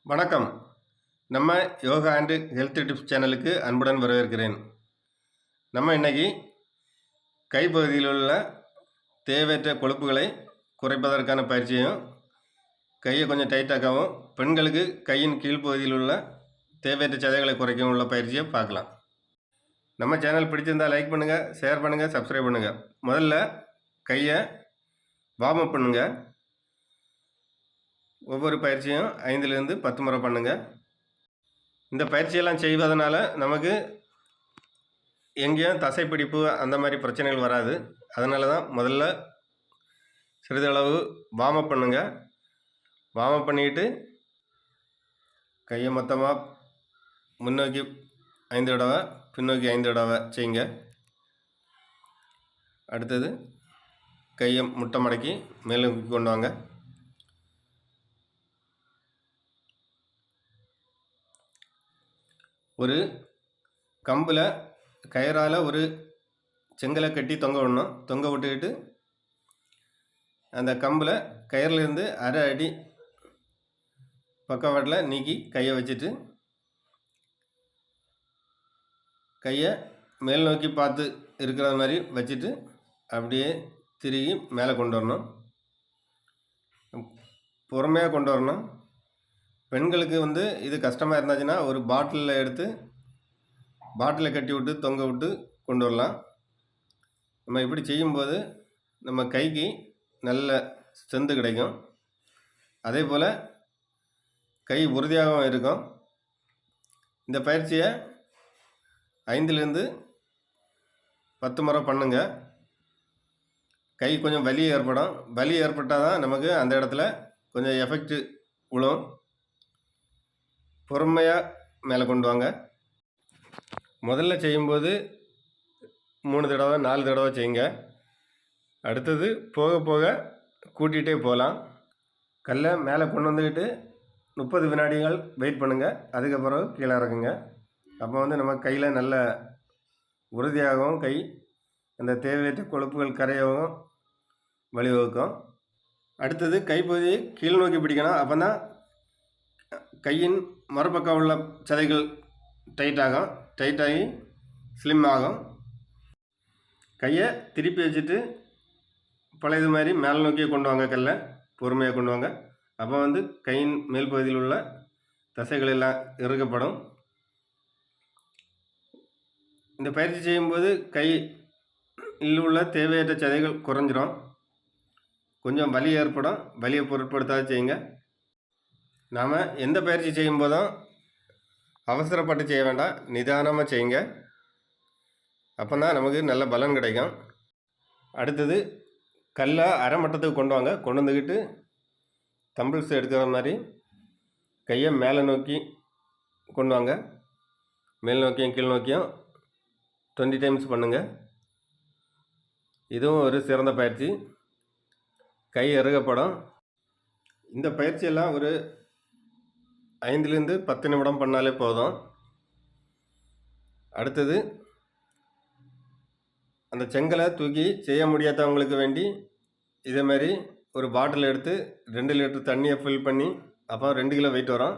வணக்கம். நம்ம yoga and health tips சேனலுக்கு அன்புடன் வரவேற்கிறேன். நம்ம இன்னைக்கு கைப்பகுதியில் உள்ள தேவையற்ற கொழுப்புகளை குறைப்பதற்கான பயிற்சியும், கையை கொஞ்சம் டைட்டாக்கவும், பெண்களுக்கு கையின் கீழ்ப்பகுதியில் உள்ள தேவையற்ற சதைகளை குறைக்கவும் உள்ள பயிற்சியை பார்க்கலாம். நம்ம சேனல் பிடிச்சிருந்தால் லைக் பண்ணுங்கள், ஷேர் பண்ணுங்கள், சப்ஸ்கிரைப் பண்ணுங்கள். முதல்ல கையை வார்ம் அப் பண்ணுங்கள். ஒவ்வொரு பயிற்சியும் 5லிருந்து 10 முறை பண்ணுங்கள். இந்த பயிற்சியெல்லாம் செய்வதனால நமக்கு எங்கேயும் தசைப்பிடிப்பு அந்த மாதிரி பிரச்சனைகள் வராது. அதனால தான் முதல்ல சிறிதளவு வார்ம் அப் பண்ணுங்கள். வார்ம் அப் பண்ணிக்கிட்டு கையை மொத்தமாக முன்னோக்கி 5 தடவை, பின்னோக்கி 5 தடவை செய்யுங்க. அடுத்தது கையை முட்டை மடக்கி மேலே நோக்கி கொண்டு வாங்க. ஒரு கம்பில் கயிறால் ஒரு செங்கலை கட்டி தொங்க விடணும். தொங்க விட்டுக்கிட்டு அந்த கம்பில் கயிறுலேருந்து அரை அடி பக்கவாட்டில் நீக்கி கையை வச்சுட்டு கையை மேல் நோக்கி பார்த்து இருக்கிற மாதிரி வச்சுட்டு அப்படியே திருகி மேலே கொண்டு வரணும். பொறுமையாக கொண்டு வரணும். பெண்களுக்கு இது கஷ்டமாக இருந்துச்சுன்னா ஒரு பாட்டிலில் எடுத்து பாட்டிலை கட்டி விட்டு தொங்க விட்டு கொண்டு வரலாம். நம்ம இப்படி செய்யும்போது நம்ம கைக்கு நல்ல ஸ்ட்ரென்த்து கிடைக்கும். அதே போல் கை உறுதியாகவும் இருக்கும். இந்த பயிற்சியை 5லிருந்து 10 முறை பண்ணுங்க. கை கொஞ்சம் வலி ஏற்படும். வலி ஏற்பட்டால் தான் நமக்கு அந்த இடத்துல கொஞ்சம் எஃபெக்ட் விழும். பொறுமையாக மேலே கொண்டு வாங்க. முதல்ல செய்யும்போது 3 தடவை 4 தடவை செய்யுங்க. அடுத்தது போக போக கூட்டிகிட்டே போகலாம். கல்லை மேலே கொண்டு வந்துக்கிட்டு 30 வினாடிகள் வெயிட் பண்ணுங்கள். அதுக்கப்புறம் கீழே இறக்குங்க. அப்போ நம்ம கையில் நல்ல உறுதியாகவும் கை அந்த தேவையற்ற கொழுப்புகள் கரையவும் வழிவகுக்கும். அடுத்தது கைப்பகுதியை கீழ் நோக்கி பிடிக்கணும். அப்போ தான் கையின் மறுபக்கம் உள்ள சதைகள் டைட்டாகி ஸ்லிம் ஆகும். கையை திருப்பி வச்சுட்டு பழையது மாதிரி மேலே நோக்கியே கொண்டு வாங்க. கல்லை பொறுமையாக கொண்டு வாங்க. அப்போ கையின் மேல் பகுதியில் உள்ள தசைகள் எல்லாம் இறுக்கப்படும். இந்த பயிற்சி செய்யும்போது கையில் உள்ள தேவையற்ற சதைகள் குறைஞ்சிரும். கொஞ்சம் வலி ஏற்படும். வலியை பொருட்படுத்தாத செய்யுங்க. நாம் எந்த பயிற்சி செய்யும்போதும் அவசரப்பட்டு செய்ய வேண்டாம். நிதானமாக செய்யுங்க. அப்போ தான் நமக்கு நல்ல பலன் கிடைக்கும். அடுத்தது கல்லை அரை மட்டத்துக்கு கொண்டு வாங்க. கொண்டு வந்துக்கிட்டு தம்பிள்ஸ் எடுக்கிற மாதிரி கையை மேலே நோக்கி கொண்டு வாங்க. மேல் நோக்கியும் கீழ் நோக்கியும் 20 டைம்ஸ் பண்ணுங்கள். இதுவும் ஒரு சிறந்த பயிற்சி. கை இறுகப்படும். இந்த பயிற்சியெல்லாம் ஒரு 5லிருந்து 10 நிமிடம் பண்ணாலே போதும். அடுத்தது அந்த செங்கலை தூக்கி செய்ய முடியாதவங்களுக்கு வேண்டி இதே மாதிரி ஒரு பாட்டில் எடுத்து 2 லிட்டர் தண்ணியை ஃபில் பண்ணி, அப்போ 2 கிலோ வெயிட் வரும்.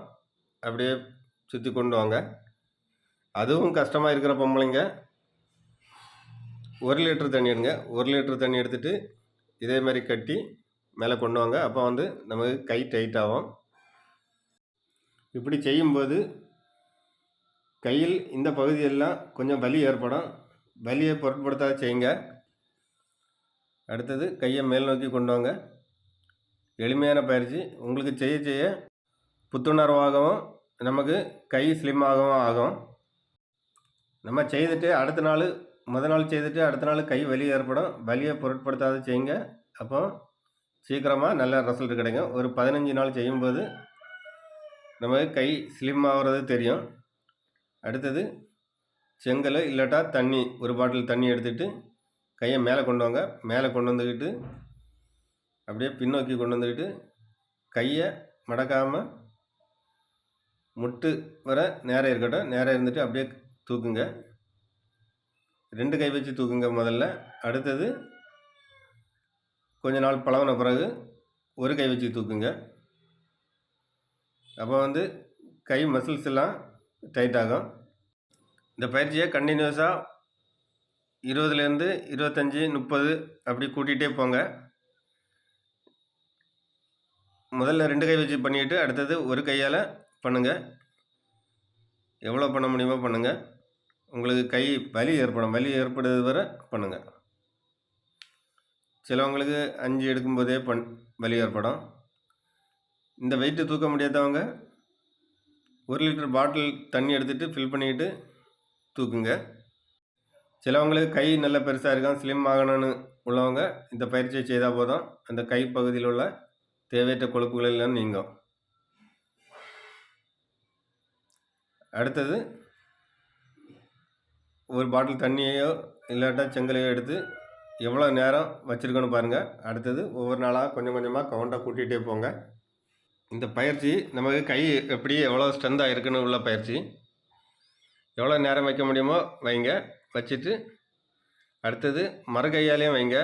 அப்படியே சுற்றி கொண்டு வாங்க. அதுவும் கஷ்டமாக இருக்கிற பொம்பளைங்க 1 லிட்டர் தண்ணி எடுங்க. 1 லிட்டர் தண்ணி எடுத்துகிட்டு இதே மாதிரி கட்டி மேலே கொண்டு வாங்க. அப்போ நமக்கு கை டைட் ஆகும். இப்படி செய்யும்போது கையில் இந்த பகுதியெல்லாம் கொஞ்சம் வலி ஏற்படும். வலியை பொருட்படுத்தாத செய்யுங்க. அடுத்தது கையை மேல் நோக்கி கொண்டு வாங்க. எளிமையான பயிற்சி. உங்களுக்கு செய்ய செய்ய புத்துணர்வாகவும் நமக்கு கை ஸ்லிம்மாகவும் ஆகும். நம்ம செய்துட்டு அடுத்த நாள் முதல் நாள் செய்துட்டு அடுத்த நாள் கை வலி ஏற்படும். வலியை பொருட்படுத்தாத செய்யுங்க. அப்போ சீக்கிரமாக நல்ல ரிசல்ட் கிடைக்கும். ஒரு 15 நாள் செய்யும்போது நமக்கு கை ஸ்லிம் ஆகிறது தெரியும். அடுத்தது செங்கல் இல்லாட்டா தண்ணி, ஒரு பாட்டில் தண்ணி எடுத்துகிட்டு கையை மேலே கொண்டு வாங்க. மேலே கொண்டு வந்துக்கிட்டு அப்படியே பின்னோக்கி கொண்டு வந்துக்கிட்டு கையை மடக்காமல் முட்டு வர நேரம் இருக்கட்டும். நேரம் இருந்துட்டு அப்படியே தூக்குங்க. 2 கை வச்சு தூக்குங்க முதல்ல. அடுத்தது கொஞ்ச நாள் பழகின பிறகு ஒரு கை வச்சு தூக்குங்க. அப்போ வந்து கை மசில்ஸ் எல்லாம் டைட் ஆகும். இந்த பயிற்சியை கண்டினியூஸாக 20லேருந்து 25, 30 அப்படி கூட்டிகிட்டே போங்க. முதல்ல 2 கை வச்சு பண்ணிவிட்டு அடுத்தது ஒரு கையால் பண்ணுங்கள். எவ்வளோ பண்ண முடியுமோ பண்ணுங்கள். உங்களுக்கு கை வலி ஏற்படும். வலி ஏற்படுறது வரை பண்ணுங்கள். சிலவங்களுக்கு 5 எடுக்கும்போதே வலி ஏற்படும். இந்த வெயிட்டு தூக்க முடியாதவங்க 1 லிட்டர் பாட்டில் தண்ணி எடுத்துகிட்டு ஃபில் பண்ணிக்கிட்டு தூக்குங்க. சிலவங்களுக்கு கை நல்ல பெருசாக இருக்கும், ஸ்லிம் ஆகணும்னு உள்ளவங்க இந்த பயிற்சியை செய்தால் போதும். அந்த கை பகுதியில் உள்ள தேவையற்ற கொழுப்புகள் எல்லாம் நீங்கும். அடுத்தது ஒரு பாட்டில் தண்ணியையோ இல்லாட்டா செங்கலையோ எடுத்து எவ்வளோ நேரம் வச்சுருக்கோன்னு பாருங்கள். அடுத்தது ஒவ்வொரு நாளாக கொஞ்சம் கொஞ்சமாக கவுண்டாக கூட்டிகிட்டே போங்க. இந்த பயிற்சி நமக்கு கை எப்படி எவ்வளோ ஸ்ட்ரென்த்தாக இருக்குன்னு உள்ள பயிற்சி. எவ்வளோ நேரம் வைக்க முடியுமோ வைங்க. வச்சுட்டு அடுத்தது மறு கையாலேயும் வைங்க.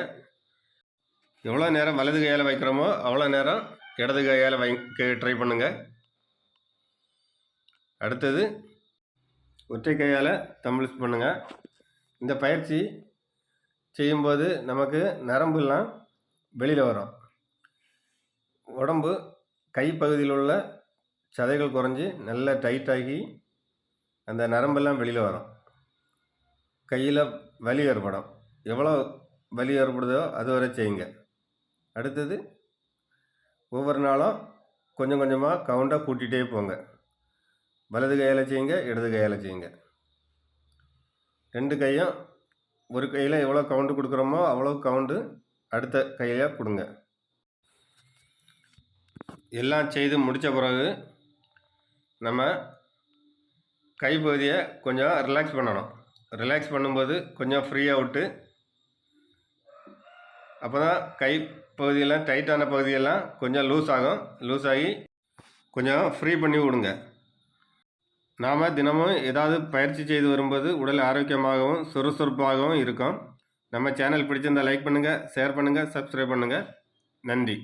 எவ்வளோ நேரம் வலது கையால் வைக்கிறோமோ அவ்வளோ நேரம் இடது கையால் வைக்க ட்ரை பண்ணுங்கள். அடுத்தது ஒற்றை கையால் தம்பிள்ஸ் பண்ணுங்கள். இந்த பயிற்சி செய்யும்போது நமக்கு நரம்புலாம் வெளியில் வரும். உடம்பு கைப்பகுதியில் உள்ள சதைகள் குறைஞ்சி நல்லா டைட்டாகி அந்த நரம்பெல்லாம் வெளியில் வரும். கையில் வலி ஏற்படும். எவ்வளோ வலி ஏற்படுதோ அது வரை செய்யுங்க. அடுத்தது ஒவ்வொரு நாளும் கொஞ்சம் கொஞ்சமாக கவுண்டாக கூட்டிகிட்டே போங்க. வலது கையால் செய்யுங்க, இடது கையால் செய்யுங்க. 2 கையும் ஒரு கையில் எவ்வளோ கவுண்டு கொடுக்குறோமோ அவ்வளோ கவுண்டு அடுத்த கையில் கொடுங்க. எல்லாம் செய்து முடித்த பிறகு நம்ம கைப்பகுதியை கொஞ்சம் ரிலாக்ஸ் பண்ணணும். ரிலாக்ஸ் பண்ணும்போது கொஞ்சம் ஃப்ரீயாக விட்டு, அப்போ தான் கை பகுதியெல்லாம் டைட்டான பகுதியெல்லாம் கொஞ்சம் லூஸ் ஆகும். லூஸ் ஆகி கொஞ்சம் ஃப்ரீ பண்ணி விடுங்க. நாம் தினமும் ஏதாவது பயிற்சி செய்து வரும்போது உடல் ஆரோக்கியமாகவும் சுறுசுறுப்பாகவும் இருக்கும். நம்ம சேனல் பிடிச்சிருந்தால் லைக் பண்ணுங்கள், ஷேர் பண்ணுங்கள், சப்ஸ்கிரைப் பண்ணுங்கள். நன்றி.